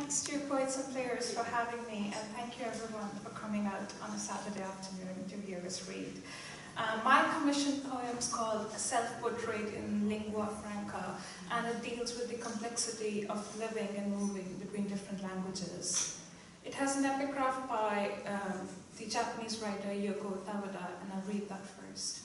thanks to Poets and Players for having me, and thank you everyone for coming out on a Saturday afternoon to hear us read. My commissioned poem is called Self-Portrait in Lingua Franca, and it deals with the complexity of living and moving between different languages. It has an epigraph by the Japanese writer Dhauladhars, and I'll read that first.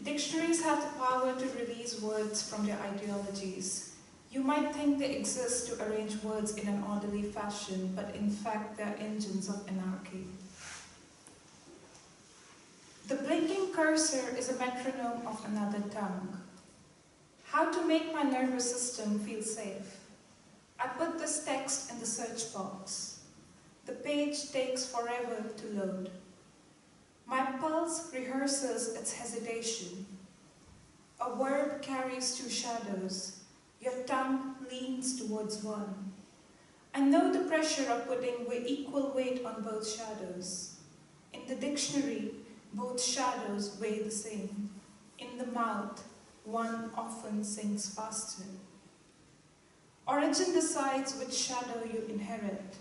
Dictionaries have the power to release words from their ideologies. You might think they exist to arrange words in an orderly fashion, but in fact they're engines of anarchy. The blinking cursor is a metronome of another tongue. How to make my nervous system feel safe? I put this text in the search box. The page takes forever to load. My pulse rehearses its hesitation. A verb carries two shadows. Your tongue leans towards one. I know the pressure of putting equal weight on both shadows. In the dictionary, both shadows weigh the same. In the mouth, one often sinks faster. Origin decides which shadow you inherit.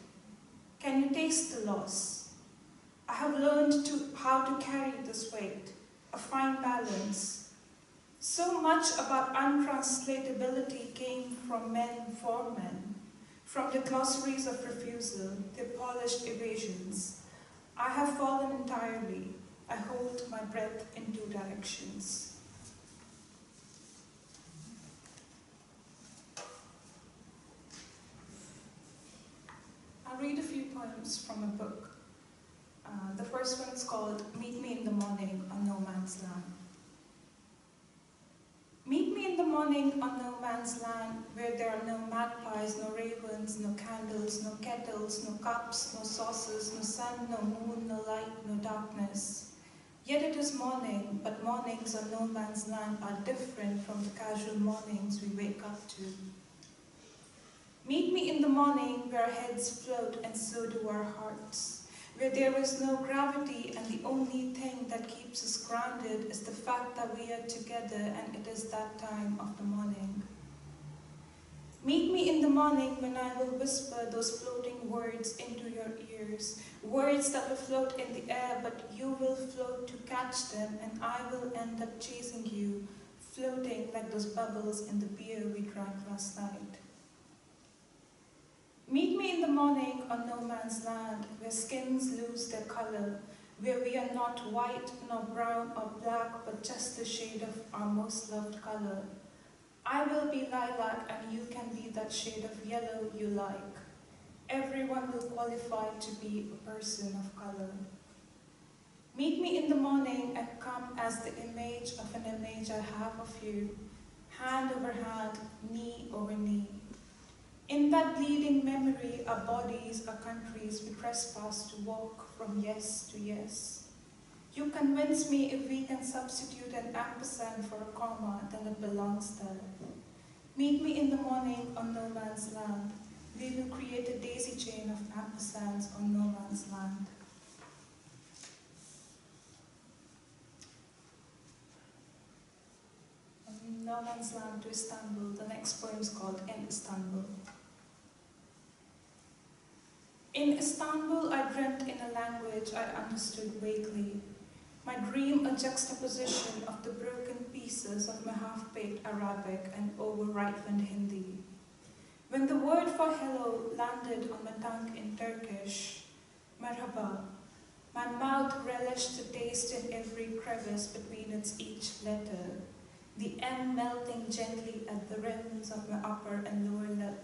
Can you taste the loss? I have learned how to carry this weight, a fine balance. So much about untranslatability came from men for men, from the glossaries of refusal, their polished evasions. I have fallen entirely. I hold my breath in two directions. I'll read a few poems from a book. The first one is called Meet Me in the Morning on No Man's Land. Meet me in the morning on no man's land, where there are no magpies, no ravens, no candles, no kettles, no cups, no saucers, no sun, no moon, no light, no darkness. Yet it is morning, but mornings on no man's land are different from the casual mornings we wake up to. Meet me in the morning where our heads float and so do our hearts, where there is no gravity and the only thing that keeps us grounded is the fact that we are together and it is that time of the morning. Meet me in the morning when I will whisper those floating words into your ears, words that will float in the air but you will float to catch them and I will end up chasing you, floating like those bubbles in the beer we drank last night. Meet me in the morning on no man's land, where skins lose their color, where we are not white, nor brown or black, but just the shade of our most loved color. I will be lilac and you can be that shade of yellow you like. Everyone will qualify to be a person of color. Meet me in the morning and come as the image of an image I have of you, hand over hand, knee over knee. In that bleeding memory, our bodies, our countries, we trespass to walk from yes to yes. You convince me if we can substitute an ampersand for a comma, then it belongs there. Meet me in the morning on no man's land. We will create a daisy chain of ampersands on no man's land. From no man's land to Istanbul, the next poem is called In Istanbul. In Istanbul, I dreamt in a language I understood vaguely. My dream, a juxtaposition of the broken pieces of my half-baked Arabic and over-ripened Hindi. When the word for hello landed on my tongue in Turkish, marhaba, my mouth relished the taste in every crevice between its each letter, the M melting gently at the rims of my upper and lower lip,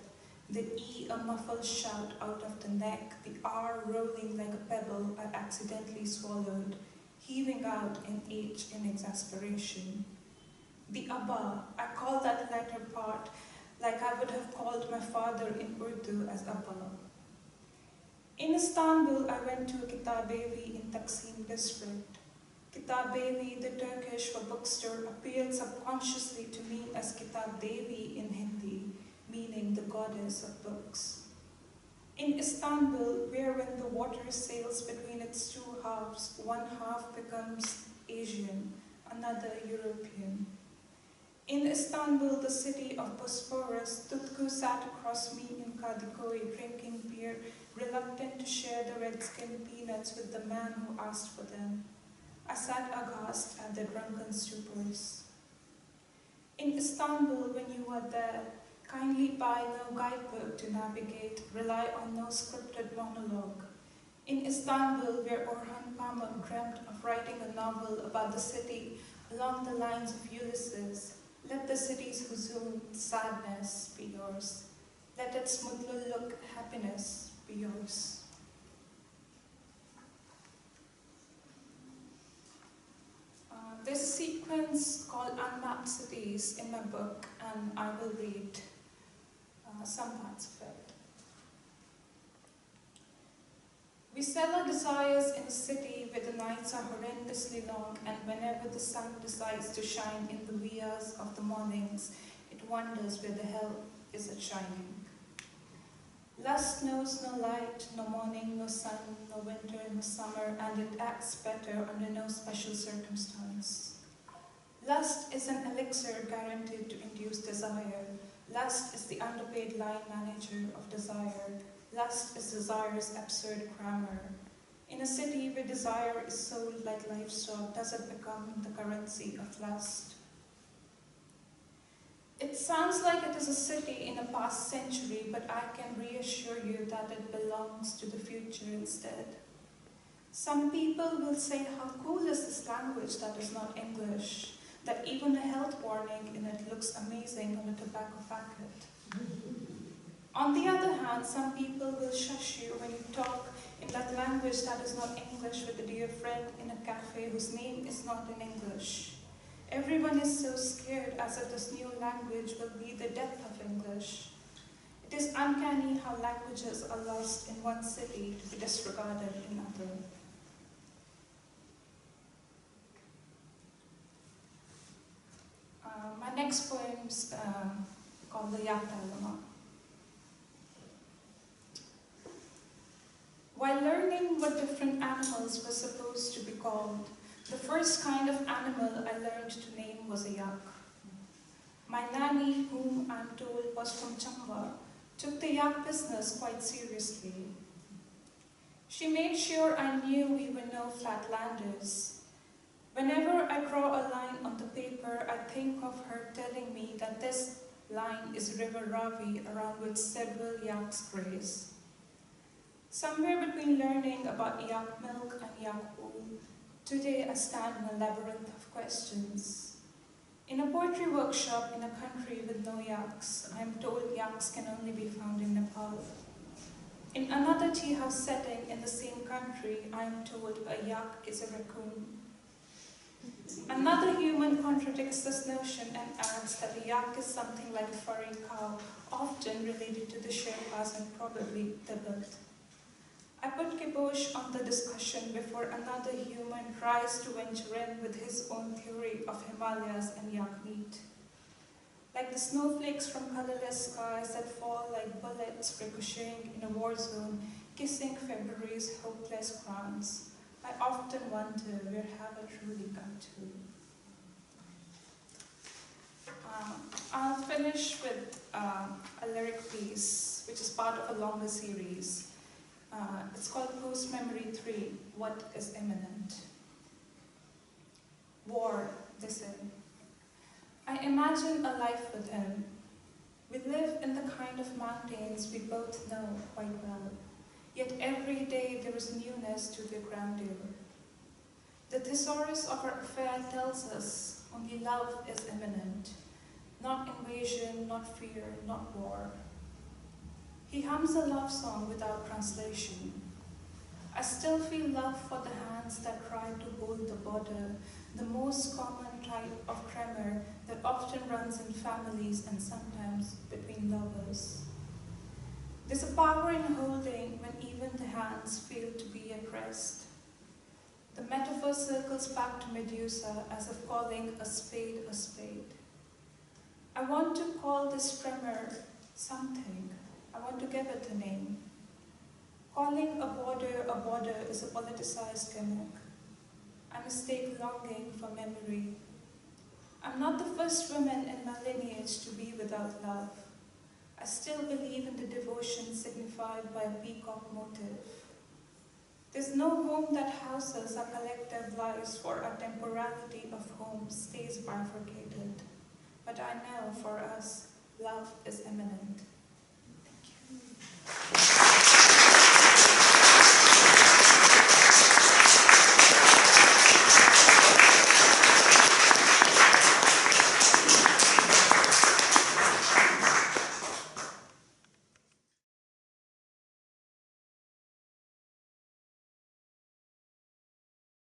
the E a muffled shout out of the neck, the R rolling like a pebble I accidentally swallowed, heaving out in H in exasperation. The Abba, I call that latter part like I would have called my father in Urdu as Abba. In Istanbul, I went to a Kitabevi in Taksim district. Kitabevi, the Turkish for bookstore, appealed subconsciously to me as Kitab Devi in Hindi, meaning the goddess of books. In Istanbul, where when the water sails between its two halves, one half becomes Asian, another European. In Istanbul, the city of Bosphorus, Tutku sat across me in Kadikoy drinking beer, reluctant to share the red-skinned peanuts with the man who asked for them. I sat aghast at the drunken stupors. In Istanbul, when you are there, kindly buy no guidebook to navigate, rely on no scripted monologue. In Istanbul, where Orhan Pamuk dreamt of writing a novel about the city along the lines of Ulysses, let the city's huzun, sadness, be yours. Let its mutlu look, happiness, be yours. There's a sequence called Unmapped Cities in my book, and I will read some parts of it. We sell our desires in a city where the nights are horrendously long, and whenever the sun decides to shine in the wee hours of the mornings, it wonders where the hell is it shining. Lust knows no light, no morning, no sun, no winter, no summer, and it acts better under no special circumstance. Lust is an elixir guaranteed to induce desire. Lust is the underpaid line manager of desire. Lust is desire's absurd grammar. In a city where desire is sold like livestock, does it become the currency of lust? It sounds like it is a city in a past century, but I can reassure you that it belongs to the future instead. Some people will say, how cool is this language that is not English, that even the health warning in it looks amazing on a tobacco packet. On the other hand, some people will shush you when you talk in that language that is not English with a dear friend in a cafe whose name is not in English. Everyone is so scared as if this new language will be the death of English. It is uncanny how languages are lost in one city to be disregarded in another. My next poem is called The Yak Dilemma. While learning what different animals were supposed to be called, the first kind of animal I learned to name was a yak. My nanny, whom I'm told was from Chamba, took the yak business quite seriously. She made sure I knew we were no flatlanders. Whenever I draw a line on the paper, I think of her telling me that this line is River Ravi, around which several yaks graze. Somewhere between learning about yak milk and yak wool, today I stand in a labyrinth of questions. In a poetry workshop in a country with no yaks, I am told yaks can only be found in Nepal. In another tea house setting in the same country, I am told a yak is a raccoon. Another human contradicts this notion and adds that a yak is something like a furry cow, often related to the Sherpas and probably Tibet. I put kibosh on the discussion before another human tries to venture in with his own theory of Himalayas and yak meat. Like the snowflakes from colorless skies that fall like bullets ricocheting in a war zone, kissing February's hopeless crowns, I often wonder where have I truly come to. I'll finish with a lyric piece, which is part of a longer series. It's called Post-Memory 3, What is Imminent? War, they say. I imagine a life with him. We live in the kind of mountains we both know quite well, yet every day there is newness to their grandeur. The thesaurus of our affair tells us only love is imminent, not invasion, not fear, not war. He hums a love song without translation. I still feel love for the hands that try to hold the border, the most common type of tremor that often runs in families and sometimes between lovers. There's a power in holding when even the hands fail to be at rest. The metaphor circles back to Medusa as if calling a spade a spade. I want to call this tremor something. I want to give it a name. Calling a border is a politicized gimmick. I mistake longing for memory. I'm not the first woman in my lineage to be without love. I still believe in the devotion signified by a peacock motif. There's no home that houses our collective lives, for our temporality of home stays bifurcated. But I know for us, love is imminent. Thank you.